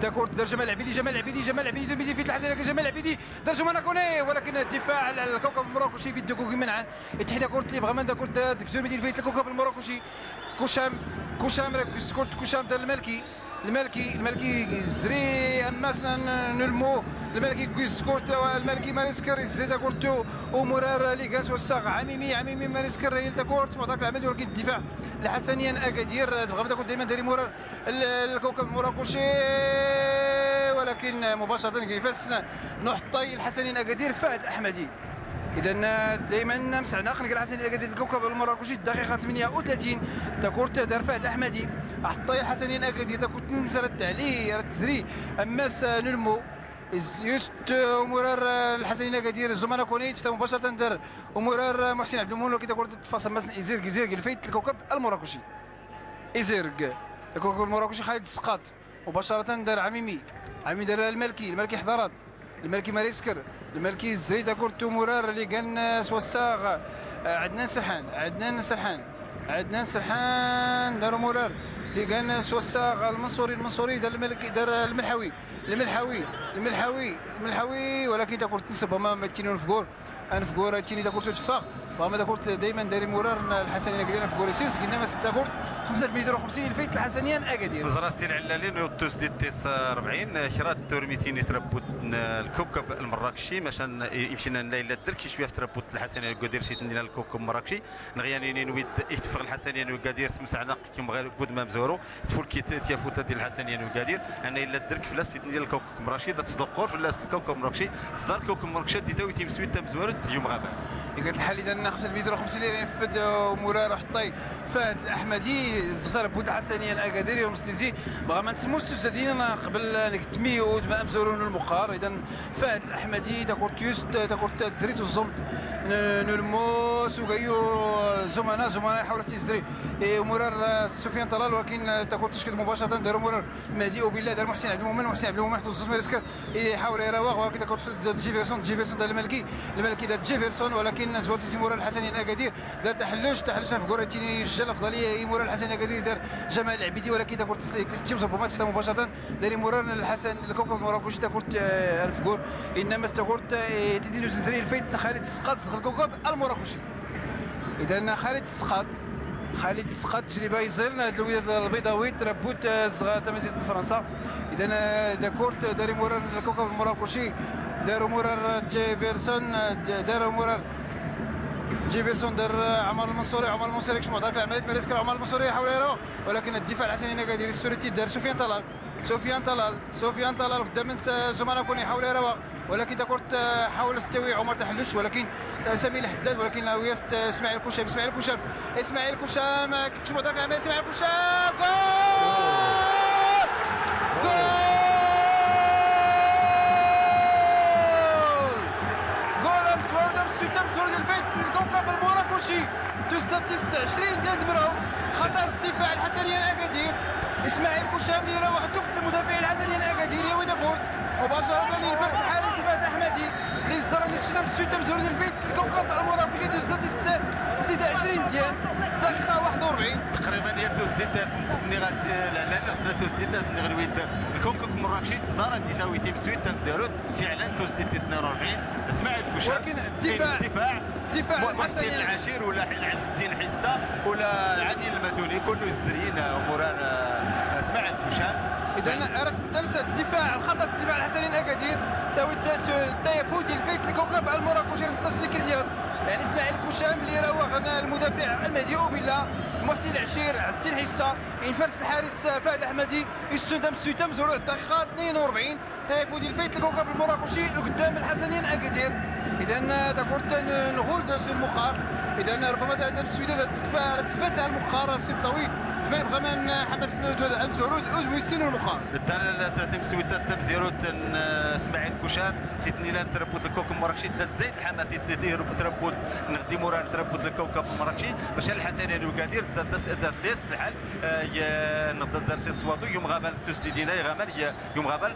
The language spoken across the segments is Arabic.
داكورت دار جمال العبيدي، جمال العبيدي، جمال العبيدي في الميدي في الحسن، جمال العبيدي دار جمانة كوني، ولكن الدفاع على الكوكب المراكشي بيد كوكي منعا الاتحاد داكورت اللي بغى من داكورت دكتور الميدي في الكوكب المراكشي. كوشام سكورت كوشام دار المالكي زري اماس نلمو المالكي سكورت المالكي ماريسكر زري داكورتو ومرار ليغاس والساغ عميمي ماريسكر هي داكورت معطاك العمل، ولكن الدفاع الحسنيا اكادير بغى داكورت دائما داري مرار الكوكب المراكشي، ولكن مباشره كيفاش نحطي الحسنيا اكادير فهد احمدي. اذا دائما مسعنا خلينا الحسن اكادير الكوكب المراكشي الدقيقه 38 داكورت دار فهد احمدي حطي الحسنين اكادير داكورت نسرد عليه التزري اماس نلمو يوست ومرار الحسنين اكادير الزملاء كونيت فتا مباشره دار ومرار محسن عبد المولى كي داكورت تفاصل ماسن ازيرك الفايت الكوكب المراكشي ازيرك الكوكب المراكشي خالد السقاط مباشره دار عميمي دار المالكي حضارات المالكي ماريسكر المالكي الزري داكورتو مرار اللي كان سوساغ عدنان سرحان دارو مرار اللي كان سوساغ المنصوري دار الملكي دار الملحوي ولكن داكورت نسب ما تينو نفكور تيني داكورت تفاق وما داكورت دائما داري مرار الحسنيين اكادير نفكور يسيس قلنا ما داكورت 5 متر و50 الفايت الحسنيين اكادير نزرا السي العلالين والدوز ديال 49 شرات تورميتين يتربط الكوكب المراكشي مشان يمشينا ليلة دركي شويه في تربط الحسنيين اكادير شي ندير الكوكب المراكشي نغيانين نويد يتفق الحسنيين اكادير سمسعنا كيما غير قد ما مزورو تفول كي تيافوت ديال الحسنيين اكادير انا الا درك فلاس ديال الكوكب المراكشي تصدقور فلاس الكوكب المراكشي تصدر الكوكب المراكشي ديتاو يتم سويت مزورت يوم غابه قالت الحال اذا 5 متر و50 اللي ينفذ مرار حطي فهد الاحمدي زغر بود الحسنيين اكادير ومستيزي بغا ما نسموش تزادينا قبل نكتمي ود ما مزورون المقار. اذا فهد الاحمدي داكورت يوست داكورت تزريت الزمت نلموس وكايو زملاء حاولت تزري مرار سفيان طلال، ولكن داكورت تشكل مباشره داروا مرار مهدي وبالله دار محسن عبد المؤمن حتى الزمت ريسكر يحاول يراوغ، ولكن داكورت جيفرسون دار الملكي دار جيفرسون، ولكن زوال سي مرار الحسنيين اكادير دار تحلش في كورتيني الجل افضليه مرار الحسنيين اكادير دار جمال العبيدي، ولكن داكورت كريستيان زبومات فتا مباشره داري مرار الحسن الكوكب المراكشي داكورت الفكور انما داكورت تدينو زري الفايت خالد السقاط الكوكب المراكشي. اذا خالد السقاط تجربه يزال البيضاوي تربوت تمازيغ فرنسا. اذا داكورت داري مرار الكوكب المراكشي داروا مرار جيفرسون دار عمر المنصوري كش معطاك العمليات ماريسكر عمر المنصوري يحاول يروح، ولكن الدفاع الحسنيين اكادير السوريتي دار سفيان طلال قدام زملاء كون يحاول يروح، ولكن داكورت حاول يستوي عمر تحلش، ولكن سمير الحداد ولكن وياست اسماعيل كوشام كش معطاك العمليات اسماعيل كوشام تمسور الفايت الكوكب المراكشي تزداد 20 ديال دمرو خطر الدفاع الحسنيين اكادير اسماعيل كوشام اللي روح دوك المدافعين الحسنيين اكادير يا داكورت مباشره للفرس الحارس فهد احمدي اللي صدر تمسور الفايت الكوكب المراكشي تزداد 26 ديال دقيقه 41 تقريبا هي توستيت نغاس العلان توستيت نغويد الكوكب المراكشي تصدر ديتاو يتم سويت تمزيروت فعلا توستيت 42 اسماعيل كوشام، ولكن الدفاع محسن العشير ولا عز الدين حسه ولا عادل المدوني كله الزريين مرار اسماعيل كوشام. اذا تنسى الدفاع الخطر الدفاع الحسنيين اكادير تيفوت الفيت الكوكب المراكشي رستاسيكيزيان يعني اسماعيل كوشام اللي راوغ المدافع المهدي بالله محسن العشير عز الدين حسه ينفرس الحارس فهد احمدي السودام زروع الدقيقه 42 تيفوت الفيت الكوكب المراكشي قدام الحسنيين اكادير. اذا داكورت نغول داز المخار، اذا ربما هذا السويدة تكفى تثبت المخار صيفطاوي ما بغى من حماس الزهرود ويسينوا المخار الدار تم سويدة تم زيروت اسماعيل كوشام سيتني لان تربط الكوكب المراكشي تزيد الحماس تربط نغدي موران تربط الكوكب المراكشي باش الحسنين وكادير دار سيس الحال دار سيس سواطو يوم غابل تسديدين غامل يوم غابل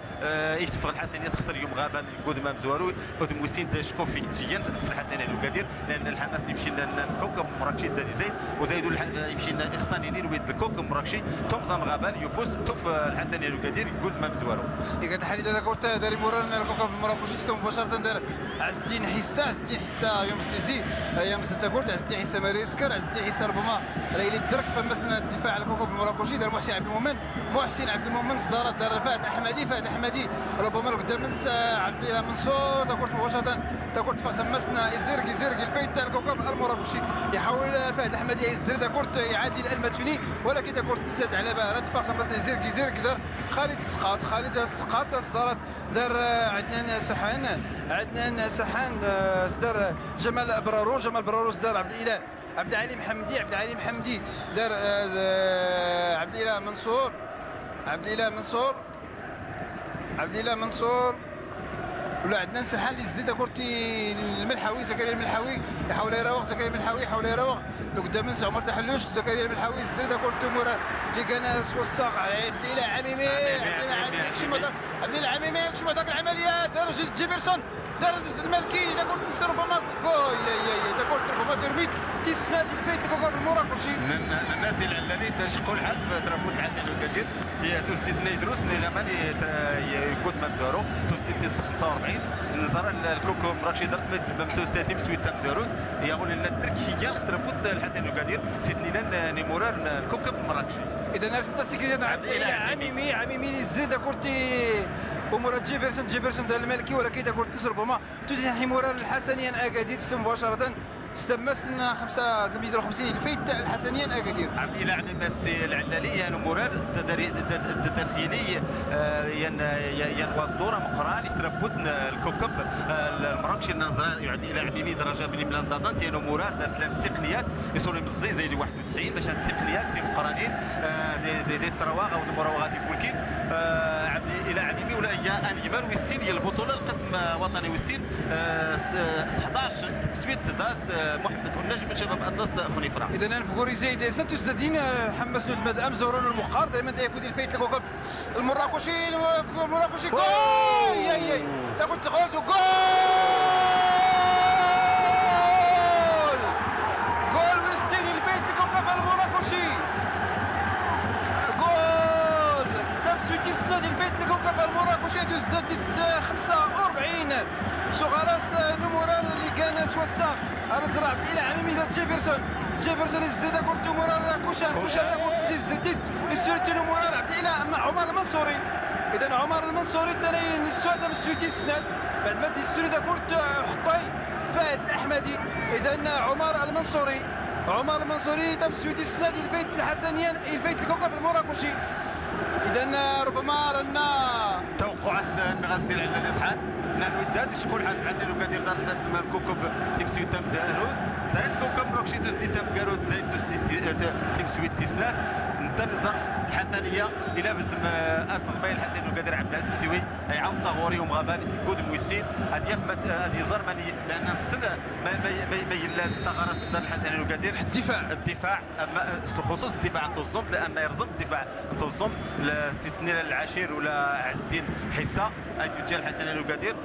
يتفق الحسنين تخسر يوم غابل قد ما مزوارو ودم وسين شكوفي تسيان في الحسنين وكادير لان الحماس يمشي للكوكب المراكشي زيد وزايدوا يمشي اخصانيين ويد الكوكب المراكشي تمزم غابل يفوز توف الحسنيه القدير يقود ما مزوارو يقعد حالي هذا كورت داري موران الكوكب المراكشي مباشره دار عز الدين حسه يوم السيسي يوم ستكورت عز الدين حسه ماريسكر عز الدين حسه ربما راهي الدرك فمسنا الدفاع على الكوكب المراكشي دار محسن عبد المؤمن صدارات دار فهد احمدي ربما قدام عبد الاله منصور تكورت مباشره تكورت فمسنا يزرق الفايت الكوكب المراكشي يحاول فهد احمدي يزرد كورت يعادل الماتوني ولكن تكورت تسد على بها فمسنا يزرق دار خالد السقاط صدارات دار عدنان سرحان صدر جمال براروس دار عبد العالي محمدي دار عبد الاله منصور ولا عندنا سرحان اللي زيد كورتي الملحوي زكريا الملحوي يحاول يراوغ لقدام عمر تحلوش زكريا الملحوي زيد كورتي مورا اللي كان سوساق عبد الاله عميمي عبد الاله عميمي يكشف هذاك العمليات دار جيفرسون دار الملكي دا كورت ربما دا كورت ربما ترميت تيسنا ديال الفايت الكوكب المراكشي الناس العلالي تشقوا الحال في تربوت الحسن القدير هي توستيد يدرس اللي غمان يكون مبزورو توستيد 45 نظرا الكوكب المراكشي درت ما تتم سويت تمزورون يقول لنا التركيه في تربوت الحسن القدير سيدني لان نيمورار الكوكب المراكشي اذا نرسل تسكيت عبد الاله عميمي اللي زيد كورتي ومراد جيفرسون ديال المالكي ولكن اذا كنت ربما تزيد حمورا الحسنيا اكادير مباشره تستمسنا 55 الفايت الحسنيا اكادير عبد الاله عميمي العلالي مراد التدرسيني الدوره مقران يتربط الكوكب المراكشي النظره يعد الى عميمي درجه بني بلان دادانت يعني مراد ثلاث تقنيات يسولي مزي زي 91 باش التقنيات ديال المقرانين دي الترواغ او المراوغات الفولكين عبد الاله عميمي ولا هي انيبار ويسين هي البطوله القسم وطني ويسين 11 تسويت دات محمد والنجم من شباب اطلس خنيفره. اذا نفكوري زايد سانتوس زادين حمس مدام زورون المقار دائما يفوز الفايت الكوكب المراكشي جول تاخذ جول ويسين الفايت الكوكب المراكشي جول تمسويتي السنه ديال الفايت الكوكب المراكشي تزاد 45 سوغاراس نموران اللي كان سوسا رزرع عبد الاله عميمي دار جيفرسون يزيد كورتو مرار كوشان كورت زيزرتين السورتين مرار عبد الاله عمر المنصوري اذا عمر المنصوري الثاني السؤال ديال السويتي السناد بعد ما دي السوري دا كورت حطاي فهد الاحمدي اذا عمر المنصوري تم السويتي السناد الفايت الحسنيا الفايت الكوكب المراكشي اذا ربما رانا توقعات نغسل على الاسحاق لان وداد شكون حال في الحسن وكادير دار تما الكوكب تمسيو تم زانود زايد الكوكب مراكشي توستي تم كاروت زايد توستي تمسيو تسلاف انت نظر الحسنيه الى بزم اصلا باين الحسن وكادير عبد العزيز كتوي يعاود طاغوري ومغابان كود مويسين هذه زر ماني لان السنه ما يلا الثغرات دار الحسن وكادير الدفاع خصوص الدفاع عن الزومت لان يرزم الدفاع عن الزومت لسيدنا العشير ولا عز الدين حيسه ديال الحسن الوكادير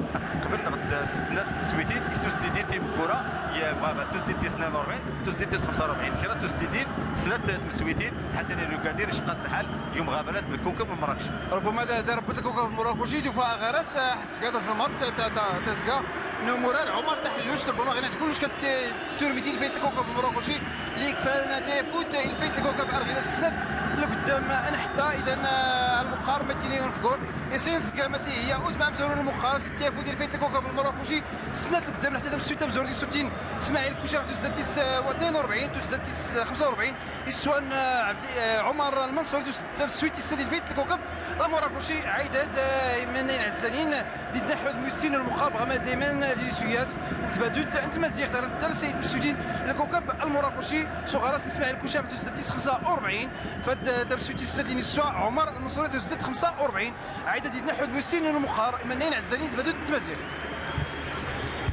قبل غد سنات مسويتين توستيدين تيم الكره يا بابا توستيد 42 توستيد 45 شرا توستيدين سلات مسويتين الحسن الوكادير يشقاس الحال يوم غابلات بالكوكب المراكشي ربما دار الكوكب المراكشي دفاع غرس حسكا تزلمط تزكا نموران عمر تحلوش ربما غير تكونش كترميتي الفايت الكوكب المراكشي اللي كفانا تفوت الفايت الكوكب ارغينا السند لقدام نحطها اذا المقار متيني ونفكور يسينس كاماسي هي ما مزورون المقار ستيافو ديال الفايت الكوكب المراكشي السنات لقدام حتى مسويت مزور دي سوتين اسماعيل كوشاف تزاد 42 تزاد 45 السوان عمر المنصوري تزاد سويت السنه ديال الفايت الكوكب المراكشي عيداد من العزانين ديال نحو المسين المقار غما دائما ديال سياس تبادلت انت مزيغ دار سيد مسودين الكوكب المراكشي صغراس اسماعيل كوشاف تزاد 45 فد تمسويتي السنه السوا عمر المنصوري تزاد 45 عيداد ديال نحو المسين المقار منين عزانين تبادلت مزيغ